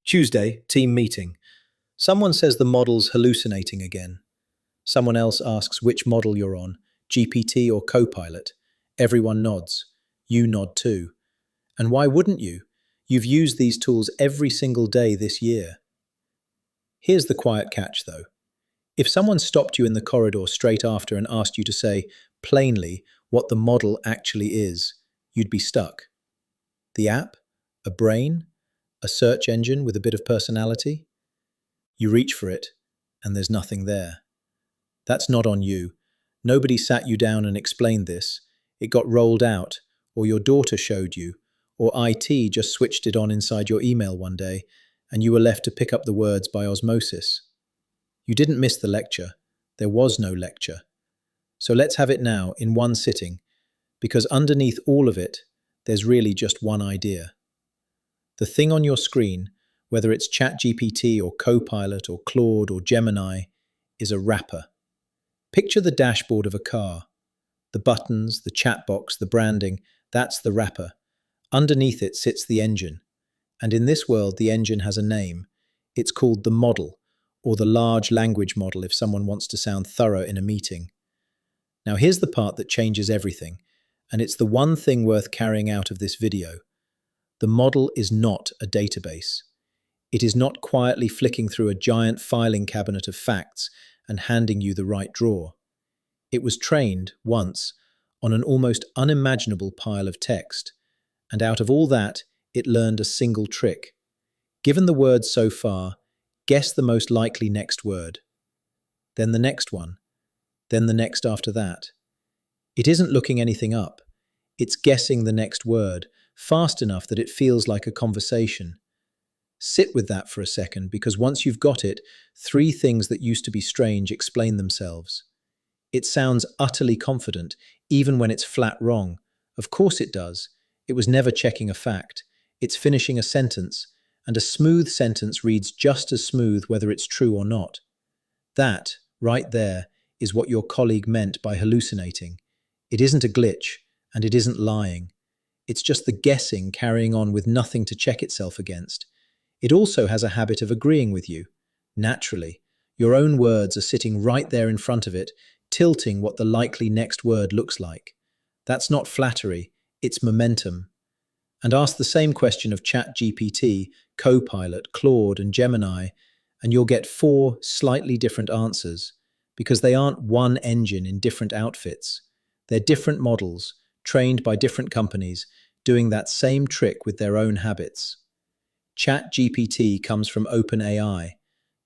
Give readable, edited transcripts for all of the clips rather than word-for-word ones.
Tuesday, team meeting. Someone says the model's hallucinating again. Someone else asks which model you're on, GPT or Copilot. Everyone nods. You nod too. And why wouldn't you? You've used these tools every single day this year. Here's the quiet catch, though. If someone stopped you in the corridor straight after and asked you to say, plainly, what the model actually is, you'd be stuck. The app? A brain? A search engine with a bit of personality? You reach for it, and there's nothing there. That's not on you. Nobody sat you down and explained this. It got rolled out, or your daughter showed you, or IT just switched it on inside your email one day, and you were left to pick up the words by osmosis. You didn't miss the lecture. There was no lecture. So let's have it now, in one sitting, because underneath all of it, there's really just one idea. The thing on your screen, whether it's ChatGPT or Copilot or Claude or Gemini, is a wrapper. Picture the dashboard of a car. The buttons, the chat box, the branding, that's the wrapper. Underneath it sits the engine. And in this world, the engine has a name. It's called the model, or the large language model if someone wants to sound thorough in a meeting. Now here's the part that changes everything, and it's the one thing worth carrying out of this video. The model is not a database. It is not quietly flicking through a giant filing cabinet of facts and handing you the right drawer. It was trained, once, on an almost unimaginable pile of text, and out of all that, it learned a single trick. Given the words so far, guess the most likely next word. Then the next one. Then the next after that. It isn't looking anything up. It's guessing the next word, fast enough that it feels like a conversation. Sit with that for a second, because once you've got it, three things that used to be strange explain themselves. It sounds utterly confident, even when it's flat wrong. Of course it does. It was never checking a fact. It's finishing a sentence, and a smooth sentence reads just as smooth whether it's true or not. That, right there, is what your colleague meant by hallucinating. It isn't a glitch, and it isn't lying. It's just the guessing carrying on with nothing to check itself against. It also has a habit of agreeing with you. Naturally, your own words are sitting right there in front of it, tilting what the likely next word looks like. That's not flattery, it's momentum. And ask the same question of ChatGPT, Copilot, Claude, and Gemini, and you'll get 4 slightly different answers, because they aren't one engine in different outfits. They're different models, trained by different companies, doing that same trick with their own habits. ChatGPT comes from OpenAI.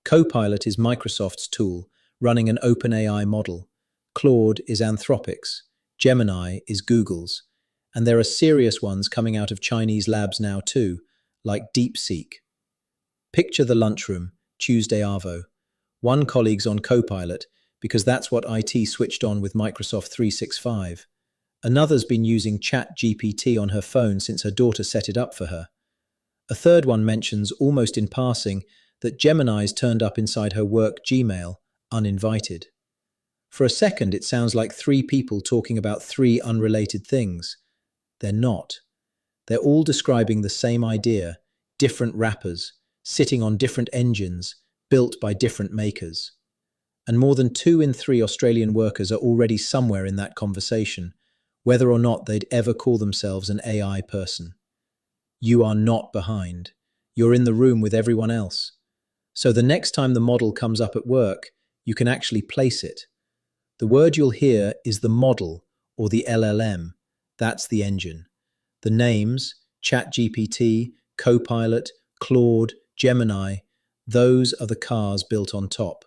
Copilot is Microsoft's tool, running an OpenAI model. Claude is Anthropic's. Gemini is Google's. And there are serious ones coming out of Chinese labs now too, like DeepSeek. Picture the lunchroom, Tuesday Arvo. One colleague's on Copilot, because that's what IT switched on with Microsoft 365. Another's been using ChatGPT on her phone since her daughter set it up for her. A third one mentions, almost in passing, that Gemini's turned up inside her work Gmail, uninvited. For a second, it sounds like 3 people talking about 3 unrelated things. They're not. They're all describing the same idea, different wrappers, sitting on different engines, built by different makers. And more than 2 in 3 Australian workers are already somewhere in that conversation, whether or not they'd ever call themselves an AI person. You are not behind. You're in the room with everyone else. So the next time the model comes up at work, you can actually place it. The word you'll hear is the model, or the LLM. That's the engine. The names, ChatGPT, Copilot, Claude, Gemini, those are the cars built on top.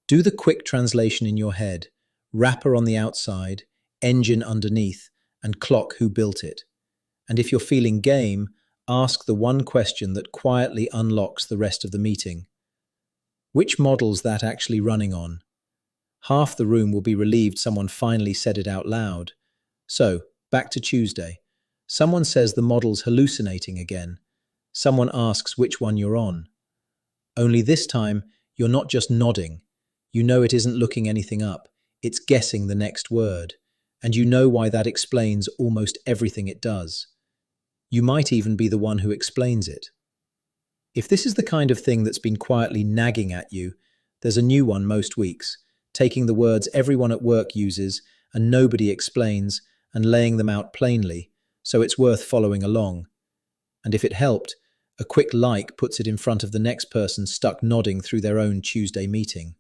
Do the quick translation in your head. Wrapper on the outside, engine underneath, and clock who built it. And if you're feeling game, ask the one question that quietly unlocks the rest of the meeting. Which model's that actually running on? Half the room will be relieved someone finally said it out loud. So, back to Tuesday. Someone says the model's hallucinating again. Someone asks which one you're on. Only this time, you're not just nodding. You know it isn't looking anything up. It's guessing the next word. And you know why that explains almost everything it does. You might even be the one who explains it. If this is the kind of thing that's been quietly nagging at you, there's a new one most weeks, taking the words everyone at work uses and nobody explains and laying them out plainly, so it's worth following along. And if it helped, a quick like puts it in front of the next person stuck nodding through their own Tuesday meeting.